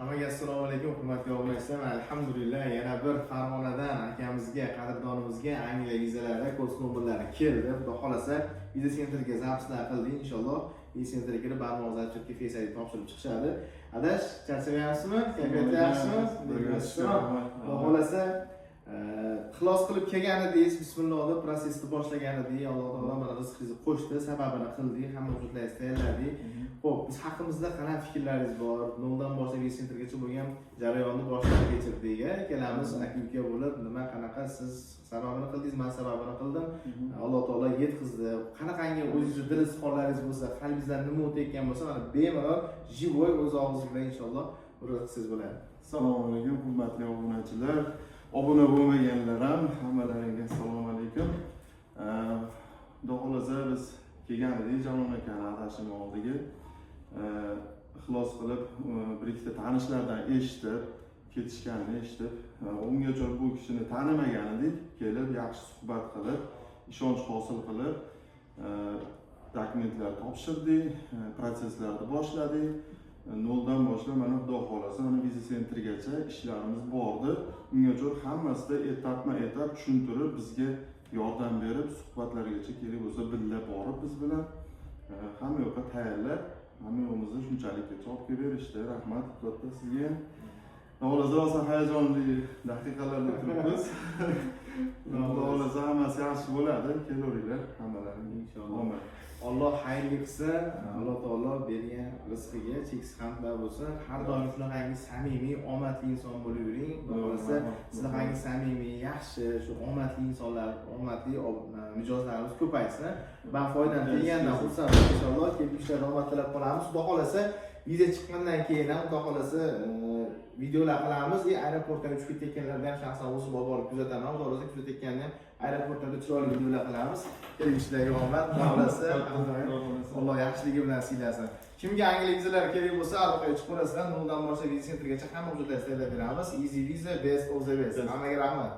Hammaga assalomu alaykum, hurmatli obunachilar. Alhamdulillah yana bir Farg'onadan akamizga, qadrdonimizga Angliya vizalari, kurs nomberlari keldi. Xudo xolasa viza sentrga zapislar qildik. Inshaalloh viza sentrga kirib barmoq zachotga Face ID topshirib chiqishadi. Adash, charchamayapsizmi? Kayfiyat yaxshimi? Xudo xolasa ixlos qilib kelgan edingiz, bismillah deb prosesni boshlagan edik. Alloh taolo mana rizqingizni qo'shdi, sababini qildik, hamma hujjatlaringizni tayyorladik. Xo'p, biz haqimizda qanaqa fikrlaringiz bor? Noldan boshlab viza sentrgacha bo'lgan jarayonni boshdan kechirdik. Ikkalamiz aka-uka bo'lib, nima qanaqa siz sababini qildingiz, men sababini qildim. Alloh taolo yetkazdi. Qanaqangi o'zingizni dil izhorlaringiz bo'lsa, qalbingizdan nima o'tayotgan bo'lsa, mana bemalol jivoy o'z og'zingiz bilan inshaalloh o'rgatsangiz bo'ladi. Assalomu alaykum, hurmatli obunachilar. Obuna bo'lmaganlar ham hammalaringga assalomu alaykum. Xudo xolasa biz kelgan edik Jalol akani adashini oldiga. Ixlos qilib bir ikkita tanishlardan eshitib, ketishganini eshitib, ungacha bu kishini tanimagan edik, kelib yaxshi suhbat qilib, ishonch hosil qilib, dokumentlar topshirdik, proseslarni boshladik. Noldan boshlab mana Xudo xolasa mana viza sentrgacha ishlarimiz bordi. Ungacha hammasida etap-etap tushuntirib, bizga yordam berib, suhbatlargacha kelib bo'lsa billa borib biz bilan hamma yoqqa tayyorlab, hamma yo'qimizni shunchalikgacha olib kelib berishdi. Rahmat katta sizga. Xudo xolasa hayajonli daqiqalarda turibmiz. Xudo xolasa hammasi yaxshi bo'ladi. Kelaveringlar hammalaring inshaalloh. Alloh xayrli qilsin. Alloh taolo bergan rizqiga cheksiz hamdlar bo'lsin. Har doim shunaqangi samimiy, omadli inson bo'lavering. Xudo xolasa sizlarga samimiy, yaxshi, shu omadli insonlar, omadli mijozlarimiz ko'paysin. Ben foydadan kelgandan xursandman. Inshaalloh kelib ishlarga omad tilab qolamiz. Xudo xolasa viza chiqqandan keyin ham xudo xolasa videolar qilamiz. Aeroportdan uchib ketayotganlarni ham shaxsan o'zim borib kuzataman. Xudo xolasa kuzatayotganini aeroportda chiroyli videolar qilamiz. Kelishlarga omad, xudo xolasa Alloh yaxshiligi bilan siylasin. Kimga Angliya vizalari kerak bo'lsa, aloqaga chiqib qo'yasizlar. Noldan boshlab viza sentrgacha hamma hujjatlarni tayyorlab beramiz. Easy Visa, best of the best. Hammaga rahmat.